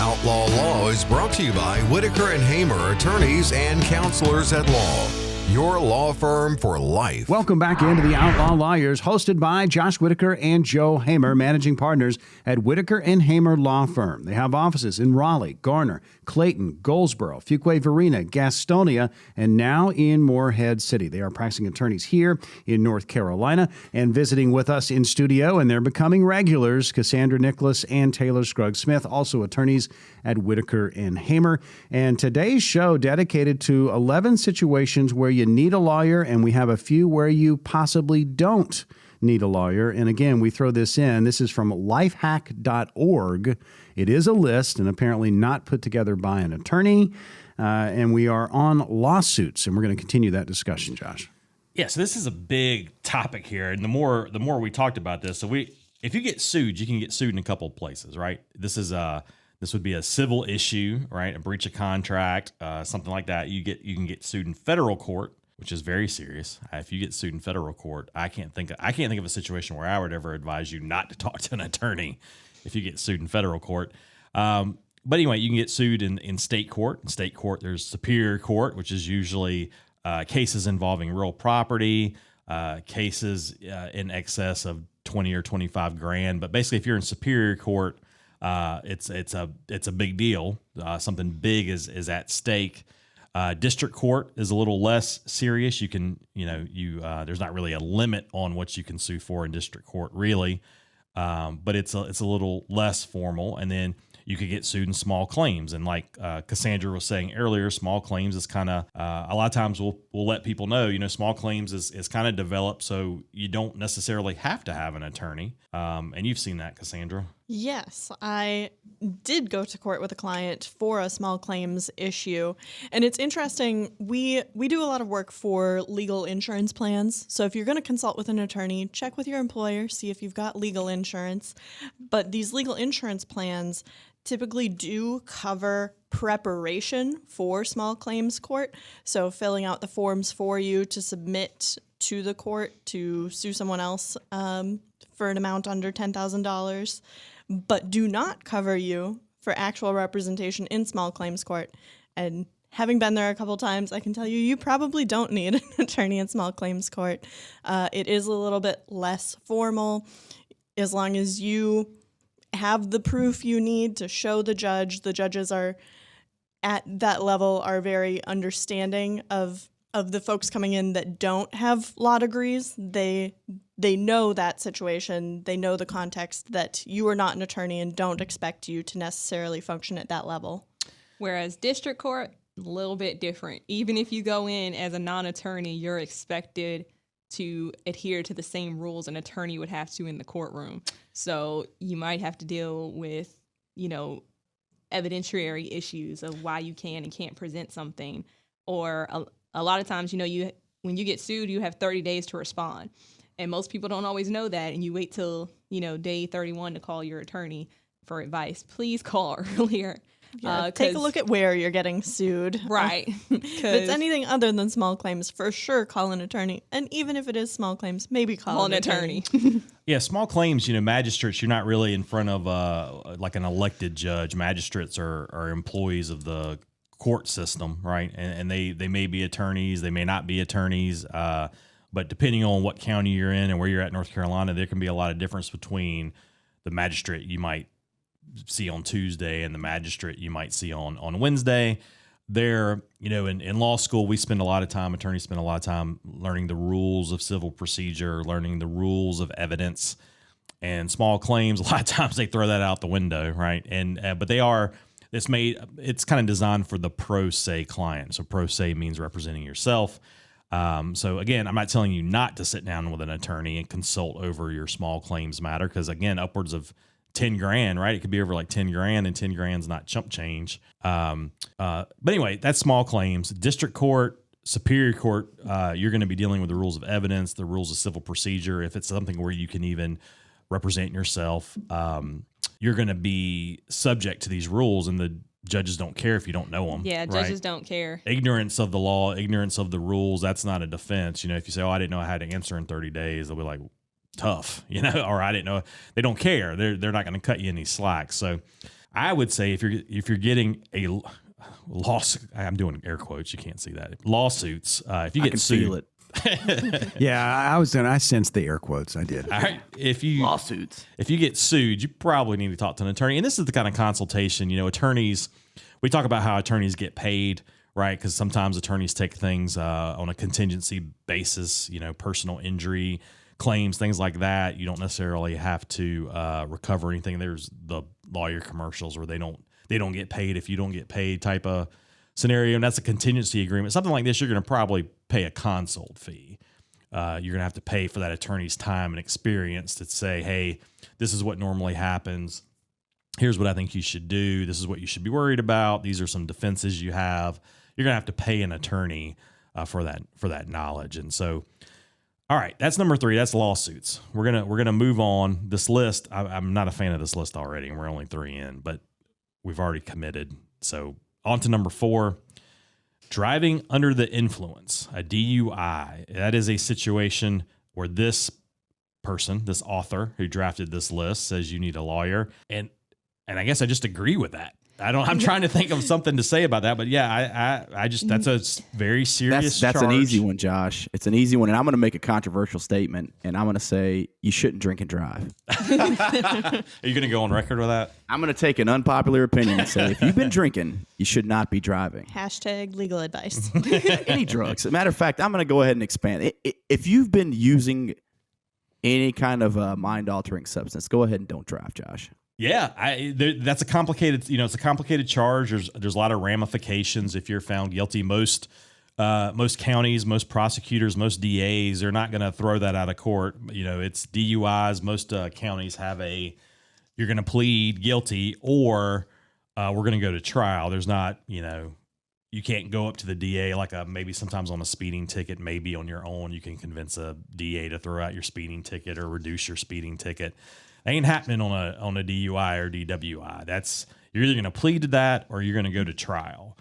Outlaw Law is brought to you by Whitaker and Hamer, attorneys and counselors at law. Your law firm for life. Welcome back into the Outlaw Lawyers, hosted by Josh Whitaker and Joe Hamer, managing partners at Whitaker and Hamer Law Firm. They have offices in Raleigh, Garner, Clayton, Goldsboro, Fuquay-Varina, Gastonia, and now in Morehead City. They are practicing attorneys here in North Carolina and visiting with us in studio, and they're becoming regulars, Cassandra Nicholas and Taylor Scruggs-Smith, also attorneys at Whitaker and Hamer. And today's show dedicated to 11 situations where you need a lawyer, and we have a few where you possibly don't need a lawyer. And again, we throw this in. This is from lifehack.org. It is a list and apparently not put together by an attorney. And we are on lawsuits, and we're going to continue that discussion, Josh. Yeah, so this is a big topic here, and the more we talked about this, if you get sued, you can get sued in a couple of places, right? This would be a civil issue, right? A breach of contract, something like that. You can get sued in federal court, which is very serious. If you get sued in federal court, I can't think of a situation where I would ever advise you not to talk to an attorney if you get sued in federal court. But anyway, you can get sued in state court. In state court, there's superior court, which is usually cases involving real property, cases in excess of 20 or 25 grand. But basically, if you're in superior court, it's a big deal. Something big is at stake. District court is a little less serious. You can, there's not really a limit on what you can sue for in district court, really. But it's a little less formal. And then you could get sued in small claims. And like Cassandra was saying earlier, small claims is kind of, a lot of times we'll let people know, small claims is kind of developed so you don't necessarily have to have an attorney. And you've seen that, Cassandra. Yes, I did go to court with a client for a small claims issue. And it's interesting, we do a lot of work for legal insurance plans. So if you're going to consult with an attorney, check with your employer, see if you've got legal insurance. But these legal insurance plans typically do cover preparation for small claims court. So filling out the forms for you to submit to the court to sue someone else for an amount under $10,000, but do not cover you for actual representation in small claims court. And having been there a couple times, I can tell you probably don't need an attorney in small claims court. It is a little bit less formal as long as you have the proof you need to show the judge. The judges are at that level are very understanding of the folks coming in that don't have law degrees. They know that situation. They know the context that you are not an attorney and don't expect you to necessarily function at that level. Whereas district court, a little bit different. Even if you go in as a non-attorney, you're expected to adhere to the same rules an attorney would have to in the courtroom. So you might have to deal with, evidentiary issues of why you can and can't present something. Or a lot of times, when you get sued, you have 30 days to respond. And most people don't always know that. And you wait till, day 31 to call your attorney for advice. Please call earlier. Yeah, take a look at where you're getting sued. Right. If it's anything other than small claims, for sure call an attorney. And even if it is small claims, maybe call an attorney. Yeah, small claims, magistrates, you're not really in front of like an elected judge. Magistrates are employees of the court system, right? And they may be attorneys, they may not be attorneys. But depending on what county you're in and where you're at in North Carolina, there can be a lot of difference between the magistrate you might see on Tuesday and the magistrate you might see on Wednesday. There, in law school, attorneys spend a lot of time learning the rules of civil procedure, learning the rules of evidence, and small claims. A lot of times they throw that out the window, right? And but it's kind of designed for the pro se client. So pro se means representing yourself. So again, I'm not telling you not to sit down with an attorney and consult over your small claims matter, because again, upwards of 10 grand, right? It could be over like 10 grand, and 10 grand's not chump change. But anyway, that's small claims. District court, superior court, you're going to be dealing with the rules of evidence, the rules of civil procedure. If it's something where you can even represent yourself, you're going to be subject to these rules, and the judges don't care if you don't know them. Yeah, judges don't care. Ignorance of the law, ignorance of the rules, that's not a defense. If you say, I didn't know I had to answer in 30 days, they'll be like, tough, or I didn't know. They don't care. They're not going to cut you any slack. So I would say if you're getting a lawsuit, I'm doing air quotes, you can't see that, lawsuits. If you get sued, feel it. Yeah, I sensed the air quotes. I did. all right, Lawsuits. if you get sued, you probably need to talk to an attorney. And this is the kind of consultation, attorneys, we talk about how attorneys get paid, right? Because sometimes attorneys take things on a contingency basis, personal injury claims, things like that. You don't necessarily have to recover anything. There's the lawyer commercials where they don't get paid if you don't get paid type of scenario, and that's a contingency agreement. Something like this, you're going to probably pay a consult fee. You're going to have to pay for that attorney's time and experience to say, hey, this is what normally happens. Here's what I think you should do. This is what you should be worried about. These are some defenses you have. You're going to have to pay an attorney for that knowledge. And so, all right, that's number 3. That's lawsuits. We're gonna move on. This list, I'm not a fan of this list already, and we're only 3 in, but we've already committed. So on to number 4, driving under the influence, a DUI. That is a situation where this person, this author who drafted this list, says you need a lawyer, and I guess I just agree with that. I'm trying to think of something to say about that, but yeah, I just, that's a very serious That's charge. an easy one, Josh. It's an easy one, and I'm going to make a controversial statement, and I'm going to say you shouldn't drink and drive. Are you going to go on record with that? I'm going to take an unpopular opinion and say if you've been drinking, you should not be driving. # legal advice. Any drugs. As a matter of fact, I'm going to go ahead and expand. If you've been using any kind of mind-altering substance, go ahead and don't drive, Josh. Yeah, that's a complicated, it's a complicated charge. There's a lot of ramifications if you're found guilty. Most counties, most prosecutors, most DAs are not going to throw that out of court. It's DUIs. Most counties have you're going to plead guilty or we're going to go to trial. There's not, you can't go up to the DA like maybe sometimes on a speeding ticket, maybe on your own, you can convince a DA to throw out your speeding ticket or reduce your speeding ticket. Ain't happening on a DUI or DWI. You're either going to plead to that or you're going to go to trial.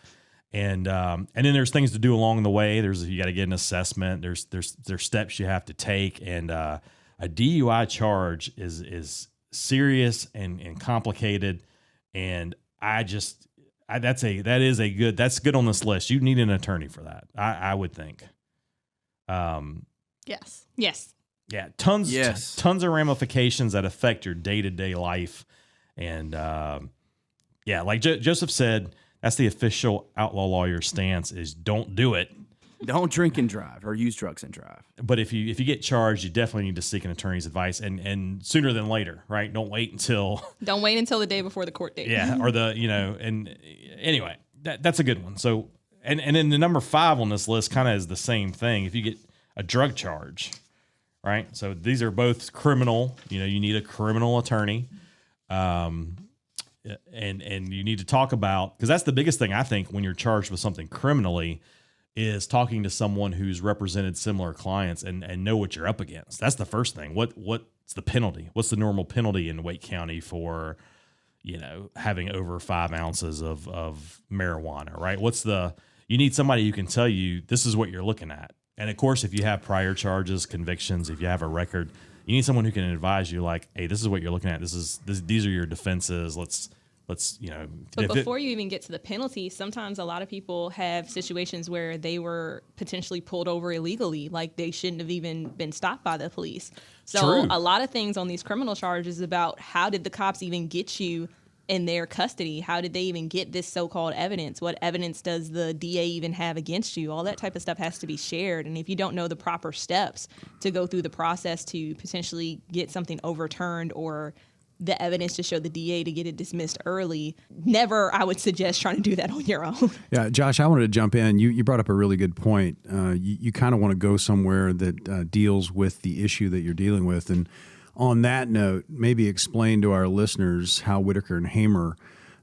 And then there's things to do along the way. You got to get an assessment. There's steps you have to take. And a DUI charge is serious and complicated. And that's good on this list. You need an attorney for that. I would think. Yes. Yeah, tons of ramifications that affect your day-to-day life. And like Joseph said, that's the official Outlaw Lawyer stance is don't do it. Don't drink and drive or use drugs and drive. But if you get charged, you definitely need to seek an attorney's advice and sooner than later, right? Don't wait until the day before the court date. Yeah, or and anyway, that's a good one. So and then the number 5 on this list kind of is the same thing. If you get a drug charge, right? So these are both criminal. You need a criminal attorney, and you need to talk about, because that's the biggest thing I think when you're charged with something criminally is talking to someone who's represented similar clients and know what you're up against. That's the first thing. What's the penalty? What's the normal penalty in Wake County for having over 5 ounces of marijuana? Right? You need somebody who can tell you this is what you're looking at. And of course, if you have prior charges, convictions, if you have a record, you need someone who can advise you like, hey, this is what you're looking at. These are your defenses. Let's. But before you even get to the penalty, sometimes a lot of people have situations where they were potentially pulled over illegally, like they shouldn't have even been stopped by the police. So True. A lot of things on these criminal charges about how did the cops even get you in their custody? How did they even get this so-called evidence? What evidence does the DA even have against you? All that type of stuff has to be shared. And if you don't know the proper steps to go through the process to potentially get something overturned or the evidence to show the DA to get it dismissed early, never, I would suggest trying to do that on your own. Yeah, Josh, I wanted to jump in. You brought up a really good point. You kind of want to go somewhere that deals with the issue that you're dealing with. And on that note, maybe explain to our listeners how Whitaker and Hamer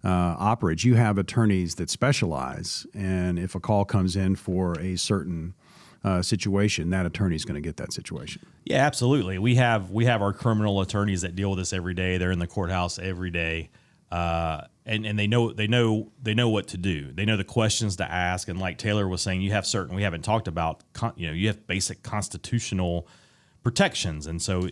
operates. You have attorneys that specialize, and if a call comes in for a certain situation, that attorney is going to get that situation. Yeah, absolutely. We have our criminal attorneys that deal with this every day. They're in the courthouse every day, and they know what to do. They know the questions to ask. And like Taylor was saying, we haven't talked about, you have basic constitutional protections. And so,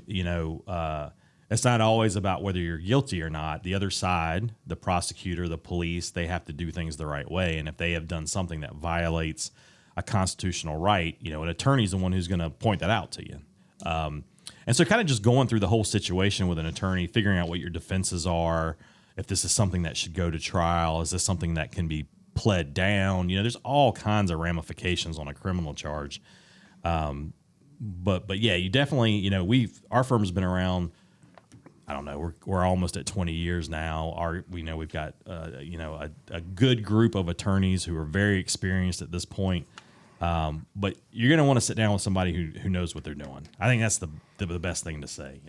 it's not always about whether you're guilty or not. The other side, the prosecutor, the police, they have to do things the right way. And if they have done something that violates a constitutional right, an attorney's the one who's going to point that out to you. And so kind of just going through the whole situation with an attorney, figuring out what your defenses are, if this is something that should go to trial, is this something that can be pled down? There's all kinds of ramifications on a criminal charge. But yeah, you definitely, our firm's been around, I don't know, we're almost at 20 years now. We've got, a good group of attorneys who are very experienced at this point. But you're going to want to sit down with somebody who knows what they're doing. I think that's the best thing to say,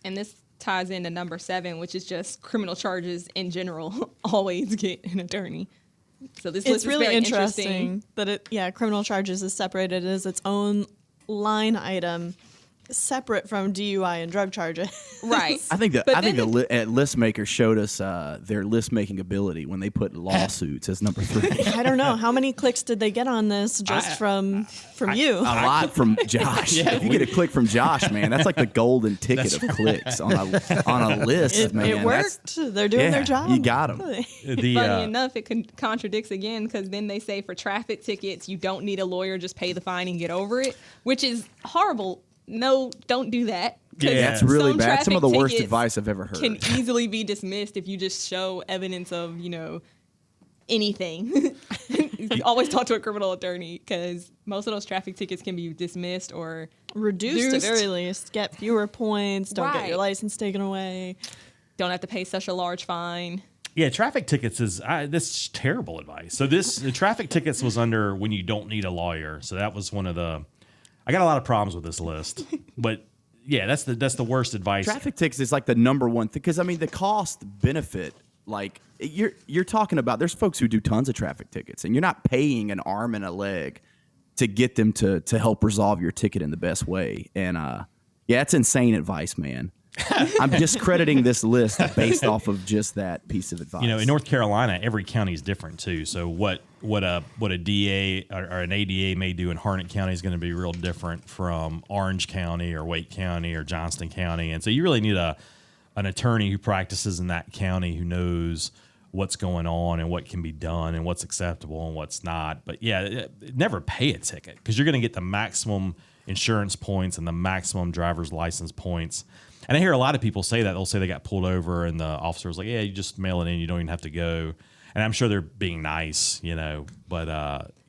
And this ties into number 7, which is just criminal charges in general always get an attorney. So this list is really very interesting that criminal charges is separated as its own line item, separate from DUI and drug charges. Right. I think the list maker showed us their list making ability when they put lawsuits as number 3. I don't know how many clicks did they get on this just from you. A lot from Josh. If you get a click from Josh, man, that's like the golden ticket of clicks on a list, man. It worked. They're doing their job. You got them. Funny enough, it contradicts again, because then they say for traffic tickets, you don't need a lawyer, just pay the fine and get over it, which is horrible. No, don't do that. Yeah, that's really bad. Some of the worst tickets advice I've ever heard. Can easily be dismissed if you just show evidence of, anything. Always talk to a criminal attorney, because most of those traffic tickets can be dismissed or reduced at very least. Get fewer points. Don't get your license taken away. Don't have to pay such a large fine. Yeah, traffic tickets this terrible advice. So the traffic tickets was under when you don't need a lawyer. So that was one of the. I got a lot of problems with this list, but yeah, that's the worst advice. Traffic tickets is like the number one thing, because the cost benefit, like you're talking about. There's folks who do tons of traffic tickets, and you're not paying an arm and a leg to get them to help resolve your ticket in the best way. And it's insane advice, man. I'm discrediting this list based off of just that piece of advice. In North Carolina, every county is different too. So what a DA or an ADA may do in Harnett County is going to be real different from Orange County or Wake County or Johnston County. And so you really need an attorney who practices in that county, who knows what's going on and what can be done and what's acceptable and what's not. But yeah, never pay a ticket, because you're going to get the maximum insurance points and the maximum driver's license points. And I hear a lot of people say that. They'll say they got pulled over and the officer was like, yeah, you just mail it in. You don't even have to go. And I'm sure they're being nice, but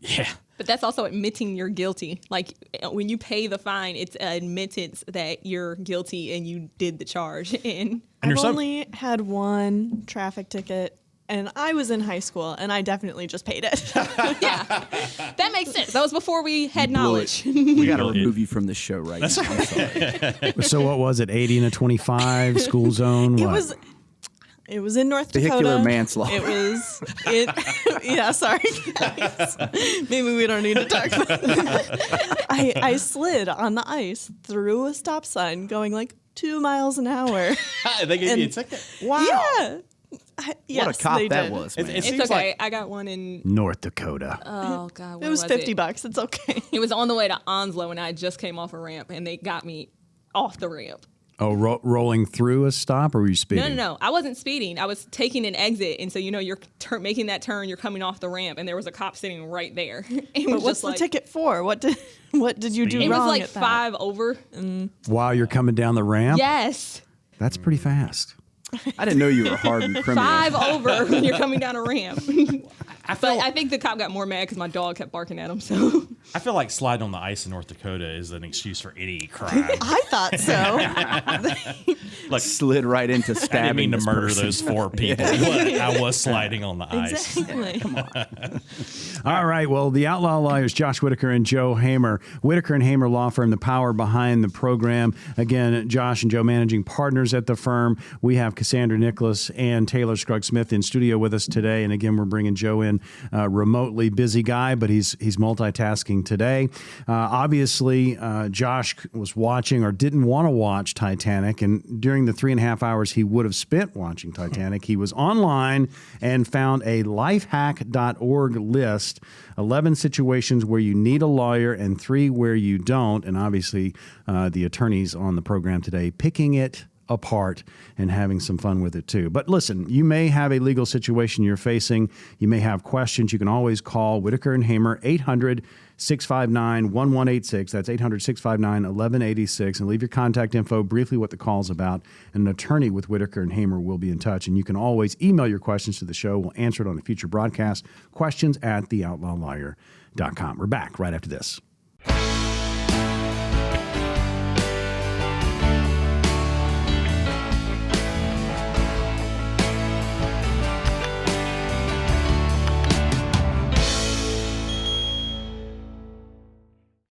yeah. But that's also admitting you're guilty. Like, when you pay the fine, it's an admittance that you're guilty and you did the charge. And I've only had one traffic ticket, and I was in high school, and I definitely just paid it. Yeah, that makes sense. That was before we had knowledge. We got to remove you from the show right now. I'm sorry. So what was it? 80 and a 25 school zone? What? It was in North Dakota. Vehicular manslaughter. It was. Yeah, sorry, guys. Maybe we don't need to talk about that. I slid on the ice through a stop sign going like 2 miles an hour. They gave you a ticket? Wow. Yeah. Yes, what a cop that did. was, man. It's okay. I got one in North Dakota. Oh God, it was $50. It's okay. It was on the way to Onslow, and I just came off a ramp, and they got me off the ramp. Oh, rolling through a stop, or were you speeding? No. I wasn't speeding. I was taking an exit, and so you're making that turn. You're coming off the ramp, and there was a cop sitting right there. But what's the ticket for? What did you do wrong? It was like at that? 5 over. While you're coming down the ramp? Yes. That's pretty fast. I didn't know you were a hardened criminal. 5 over when you're coming down a ramp. I think the cop got more mad because my dog kept barking at him. So I feel like sliding on the ice in North Dakota is an excuse for any crime. I thought so. Like, slid right into stabbing. I didn't mean to this murder person. those 4 people, but I was sliding on the ice. Exactly. Come on. All right. Well, the Outlaw Lawyers, Josh Whitaker and Joe Hamer. Whitaker and Hamer Law Firm, the power behind the program. Again, Josh and Joe, managing partners at the firm. We have Cassandra Nicholas and Taylor Scruggs-Smith in studio with us today. And again, we're bringing Joe in, remotely busy guy, but he's multitasking today. Obviously, Josh was watching or didn't want to watch Titanic. And during the 3.5 hours he would have spent watching Titanic, he was online and found a lifehack.org list, 11 situations where you need a lawyer and 3 where you don't. And obviously, the attorneys on the program today picking it apart and having some fun with it too. But listen, you may have a legal situation you're facing. You may have questions. You can always call Whitaker and Hamer, 800-659-1186. That's 800-659-1186. And leave your contact info, briefly what the call's about. And an attorney with Whitaker and Hamer will be in touch. And you can always email your questions to the show. We'll answer it on a future broadcast. Questions@theoutlawlawyer.com. We're back right after this.